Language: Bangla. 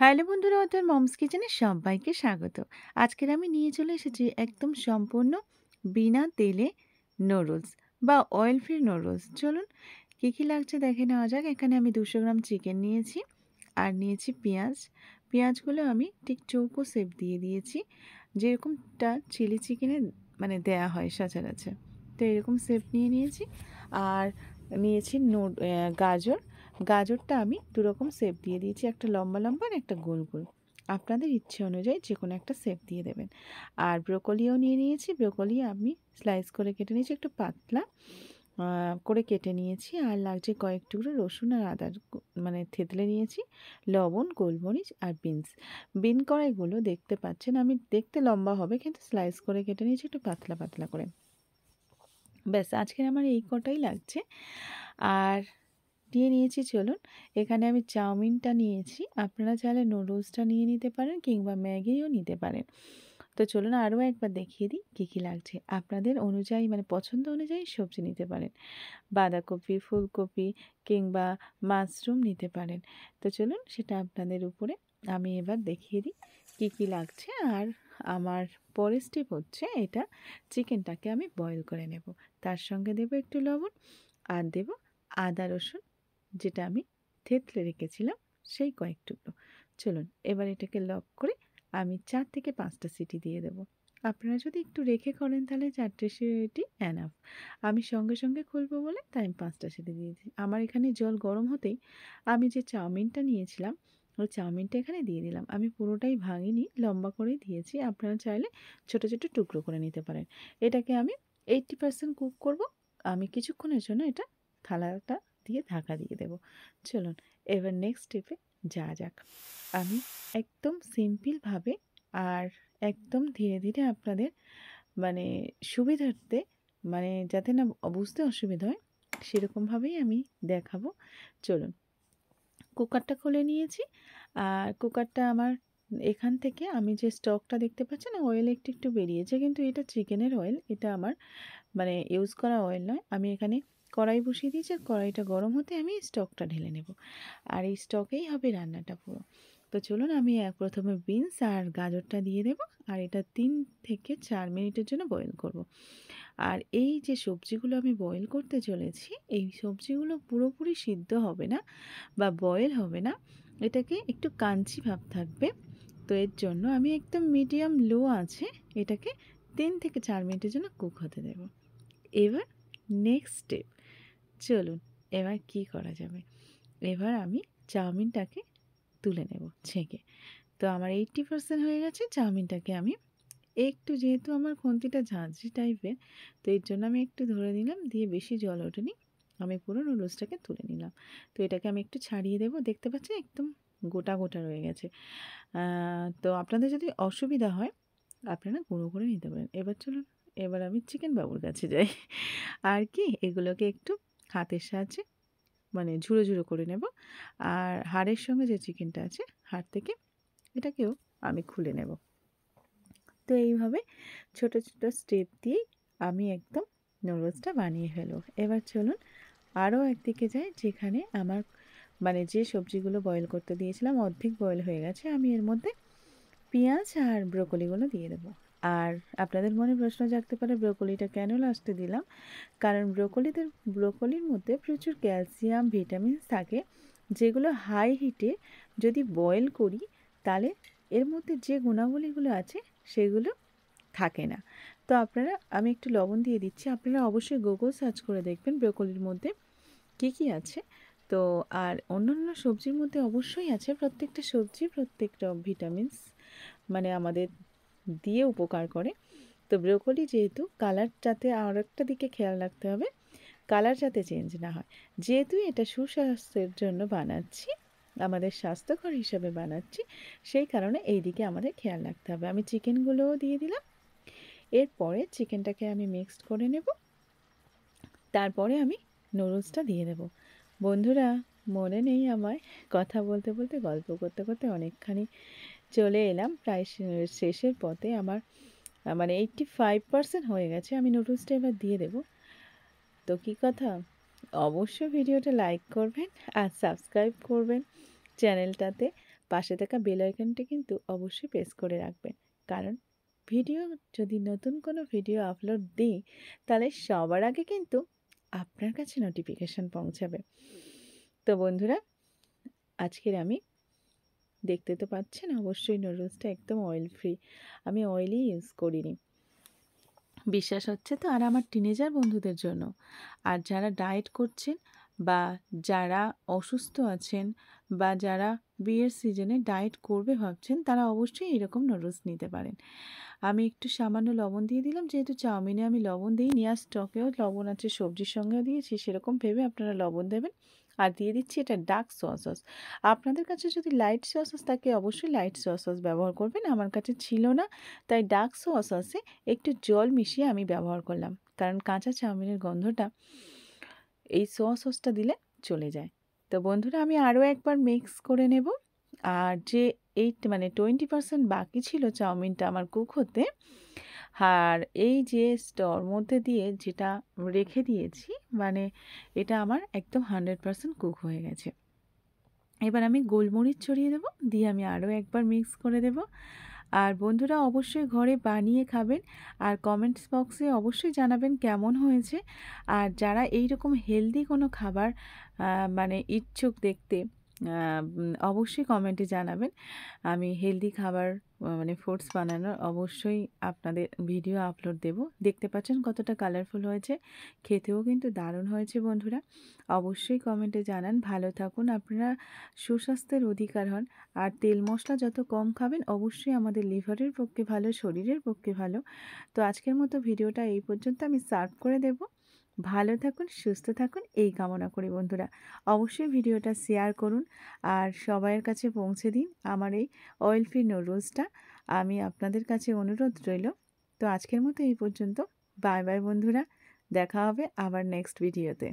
হ্যালো বন্ধুরা, ওদের মমস কিচেনে সবাইকে স্বাগত। আজকের আমি নিয়ে চলে এসেছি একদম সম্পূর্ণ বিনা তেলে নুডলস বা অয়েল ফ্রি নুডলস। চলুন কী কী লাগছে দেখে নেওয়া যাক। এখানে আমি 200 গ্রাম চিকেন নিয়েছি আর নিয়েছি পেঁয়াজ। পেঁয়াজগুলো আমি ঠিক চৌকো শেপ দিয়ে দিয়েছি, যেরকমটা চিলি চিকেনে মানে দেয়া হয় সচরাচর। তো এরকম শেপ নিয়ে নিয়েছি। আর নিয়েছি গাজর। গাজরটা আমি দুরকম শেপ দিয়ে দিয়েছি, একটা লম্বা লম্বা আর একটা গোল গোল। আপনাদের ইচ্ছে অনুযায়ী যে কোনো একটা শেপ দিয়ে দেবেন। আর ব্রোকলিও নিয়ে নিয়েছি। ব্রোকলি আমি স্লাইস করে কেটে নিয়েছি, একটু পাতলা করে কেটে নিয়েছি। আর লাগছে কয়েক টুকরো রসুন আর আদার মানে থেতলে নিয়েছি, লবণ, গোলমরিচ আর বিনস। বিন কড়াইগুলো দেখতে পাচ্ছেন, আমি দেখতে লম্বা হবে কিন্তু স্লাইস করে কেটে নিয়েছি একটু পাতলা পাতলা করে। ব্যাস আজকের আমার এই কটাই লাগছে। আর নিয়ে নিয়েছি, চলুন এখানে আমি চাউমিনটা নিয়েছি। আপনারা চাইলে নুডলসটা নিয়ে নিতে পারেন কিংবা ম্যাগিও নিতে পারেন। তো চলুন আরও একবার দেখিয়ে দিই কী কী লাগছে। আপনাদের অনুযায়ী মানে পছন্দ অনুযায়ী সবজি নিতে পারেন, বাঁধাকপি, ফুলকপি কিংবা মাশরুম নিতে পারেন। তো চলুন সেটা আপনাদের উপরে। আমি এবার দেখিয়ে দিই কী কী লাগছে। আর আমার পরের স্টেপ হচ্ছে এটা, চিকেনটাকে আমি বয়েল করে নেব। তার সঙ্গে দেব একটু লবণ আর দেব আদা রসুন, যেটা আমি থেতলে রেখেছিলাম সেই কয়েক টুকরো। চলুন এবার এটাকে লক করে আমি 4 থেকে 5টা সিটি দিয়ে দেব। আপনারা যদি একটু রেখে করেন তাহলে 4টে সিটি এনাফ। আমি সঙ্গে সঙ্গে খুলবো বলে তাই আমি 5টা সিটি দিয়েছি। আমার এখানে জল গরম হতেই আমি যে চাউমিনটা নিয়েছিলাম ওই চাউমিনটা এখানে দিয়ে দিলাম। আমি পুরোটাই ভাঙিনি, লম্বা করেই দিয়েছি। আপনারা চাইলে ছোট ছোট টুকরো করে নিতে পারেন। এটাকে আমি 80% কুক করব। আমি কিছুক্ষণের জন্য এটা থালাটা দিয়ে ঢাকা দিয়ে দেব। চলুন এবার নেক্সট স্টেপে যাওয়া যাক। আমি একদম সিম্পলভাবে আর একদম ধীরে ধীরে আপনাদের মানে সুবিধার্থে, মানে যাতে না বুঝতে অসুবিধা হয় সেরকমভাবেই আমি দেখাবো। চলুন কুকারটা খুলে নিয়েছি। আর কুকারটা আমার এখান থেকে আমি যে স্টকটা দেখতে পাচ্ছেন অয়েল একটু একটু বেরিয়েছে, কিন্তু এটা চিকেনের অয়েল, এটা আমার মানে ইউজ করা অয়েল নয়। আমি এখানে কড়াই বসিয়ে দিয়েছি, আর কড়াইটা গরম হতে আমি স্টকটা ঢেলে নেব। আর এই স্টকেই হবে রান্নাটা পুরো। তো চলুন আমি প্রথমে বিনস আর গাজরটা দিয়ে দেব। আর এটা 3 থেকে 4 মিনিটের জন্য বয়েল করব। আর এই যে সবজিগুলো আমি বয়েল করতে চলেছি, এই সবজিগুলো পুরোপুরি সিদ্ধ হবে না বা বয়েল হবে না, এটাকে একটু কাঞ্চি ভাব থাকবে। তো এর জন্য আমি একদম মিডিয়াম লো আছে এটাকে 3 থেকে 4 মিনিটের জন্য কুক হতে দেব। এবার নেক্সট স্টেপ, চলুন এবার কি করা যাবে। এবার আমি চাউমিনটাকে তুলে নেব ছেঁকে। তো আমার 80% হয়ে গেছে। চাউমিনটাকে আমি একটু, যেহেতু আমার খুন্তিটা ঝাঁঝরি টাইপের, তো এর জন্য আমি একটু ধরে নিলাম, দিয়ে বেশি জল ওঠেনি। আমি পুরো নুডলসটাকে তুলে নিলাম। তো এটাকে আমি একটু ছাড়িয়ে দেবো। দেখতে পাচ্ছেন একদম গোটা গোটা রয়ে গেছে। তো আপনাদের যদি অসুবিধা হয় আপনারা গুঁড়ো করে নিতে পারেন। এবার চলুন এবার আমি চিকেন বাবুর কাছে যাই। আর কি এগুলোকে একটু হাতের সাহায্যে মানে ঝুড়ো ঝুড়ো করে নেব। আর হাড়ের সঙ্গে যে চিকেনটা আছে, হাড় থেকে এটাকেও আমি খুলে নেব। তো এইভাবে ছোট ছোট স্টেপ দিয়েই আমি একদম নুডলসটা বানিয়ে ফেলব। এবার চলুন আরও একদিকে যাই, যেখানে আমার মানে যে সবজিগুলো বয়েল করতে দিয়েছিলাম অর্ধেক বয়েল হয়ে গেছে। আমি এর মধ্যে পেঁয়াজ আর ব্রোকলিগুলো দিয়ে দেবো। আর আপনাদের মনে প্রশ্ন জাগতে পারে ব্রোকলিটা কেন লাস্টে দিলাম। কারণ ব্রোকলির মধ্যে প্রচুর ক্যালসিয়াম, ভিটামিনস থাকে, যেগুলো হাই হিটে যদি বয়েল করি তাহলে এর মধ্যে যে গুণাবলীগুলো আছে সেগুলো থাকে না। তো আপনারা, আমি একটু লবণ দিয়ে দিচ্ছি। আপনারা অবশ্যই গুগল সার্চ করে দেখবেন ব্রোকলির মধ্যে কী কী আছে। তো আর অন্যান্য সবজির মধ্যে অবশ্যই আছে, প্রত্যেকটা সবজি প্রত্যেকটা ভিটামিনস মানে আমাদের দিয়ে উপকার করে। তো ব্রোকলি যেহেতু কালার, যাতে আর একটা দিকে খেয়াল রাখতে হবে কালার যাতে চেঞ্জ না হয়। যেহেতু এটা সুস্বাস্থ্যের জন্য বানাচ্ছি, আমাদের স্বাস্থ্যকর হিসাবে বানাচ্ছি, সেই কারণে এই দিকে আমাদের খেয়াল রাখতে হবে। আমি চিকেনগুলোও দিয়ে দিলাম। এরপরে চিকেনটাকে আমি মিক্সড করে নেব। তারপরে আমি নুডলসটা দিয়ে দেব। বন্ধুরা মনে নেই আমার, কথা বলতে বলতে গল্প করতে করতে অনেকখানি চলে এলাম, প্রায় শেষের পথে। আমার মানে 85% হয়ে গেছে। আমি নুডলসটা এবার দিয়ে দেব। তো কী কথা, অবশ্যই ভিডিওটা লাইক করবেন আর সাবস্ক্রাইব করবেন চ্যানেলটাতে। পাশে থাকা বেল আইকনটি কিন্তু অবশ্যই প্রেস করে রাখবেন, কারণ ভিডিও যদি নতুন কোনো ভিডিও আপলোড দিই তাহলে সবার আগে কিন্তু আপনার কাছে নোটিফিকেশান পৌঁছাবে। তো বন্ধুরা, আজকের আমি দেখতে তো পাচ্ছেন অবশ্যই নুডলসটা একদম অয়েল ফ্রি, আমি অয়েলই ইউজ করিনি। বিশ্বাস হচ্ছে তো? আর আমার টিনেজার বন্ধুদের জন্য, আর যারা ডায়েট করছেন বা যারা অসুস্থ আছেন বা যারা বিয়ের সিজনে ডায়েট করবে ভাবছেন, তারা অবশ্যই এরকম নুডলস নিতে পারেন। আমি একটু সামান্য লবণ দিয়ে দিলাম, যেহেতু চাউমিনে আমি লবণ দিইনি, আর স্টকেও লবণ আছে, সবজির সঙ্গেও দিয়েছি, সেরকম ভেবে আপনারা লবণ দেবেন। আর দিয়ে দিচ্ছি এটা ডার্ক সোয়া সস। আপনাদের কাছে যদি লাইট সোয়া সস থাকে অবশ্যই লাইট সোয়া সস ব্যবহার করবেন। আমার কাছে ছিল না, তাই ডার্ক সোয়া সসে একটু জল মিশিয়ে আমি ব্যবহার করলাম, কারণ কাঁচা চাউমিনের গন্ধটা এই সোয়া সসটা দিলে চলে যায়। তো বন্ধুরা, আমি আরও একবার মিক্স করে নেব। আর যে 20% বাকি ছিল চাউমিনটা আমার কুক হতে, আর এই যে স্টোর মধ্যে দিয়ে যেটা রেখে দিয়েছি, এটা আমার একদম 100% কুক হয়ে গেছে। এবার আমি গোলমরিচ ছড়িয়ে দেবো, দিয়ে আমি আরও একবার মিক্স করে দেব। আর বন্ধুরা, অবশ্যই ঘরে বানিয়ে খাবেন, আর কমেন্টস বক্সে অবশ্যই জানাবেন কেমন হয়েছে। আর যারা এই রকম হেলদি কোনো খাবার ইচ্ছুক দেখতে, অবশ্যই কমেন্টে জানাবেন। আমি হেলদি খাবার ফুডস বানানোর অবশ্যই আপনাদের ভিডিও আপলোড দেব। দেখতে পাচ্ছেন কতটা কালারফুল হয়েছে, খেতেও কিন্তু দারুণ হয়েছে। বন্ধুরা, অবশ্যই কমেন্টে জানান। ভালো থাকুন, আপনারা সুস্বাস্থ্যের অধিকার হন। আর তেল মশলা যত কম খাবেন অবশ্যই আমাদের লিভারের পক্ষে ভালো, শরীরের পক্ষে ভালো। তো আজকের মতো ভিডিওটা এই পর্যন্ত, আমি সার্ভ করে দেব। ভালো থাকুন, সুস্থ থাকুন এই কামনা করি বন্ধুরা। অবশ্যই ভিডিওটা শেয়ার করুন আর সবাইয়ের কাছে পৌঁছে দিন আমার এই অয়েল ফ্রি নুডলসটা। আমি আপনাদের কাছে অনুরোধ রইল। তো আজকের মতো এই পর্যন্ত। বাই বাই বন্ধুরা, দেখা হবে আবার নেক্সট ভিডিওতে।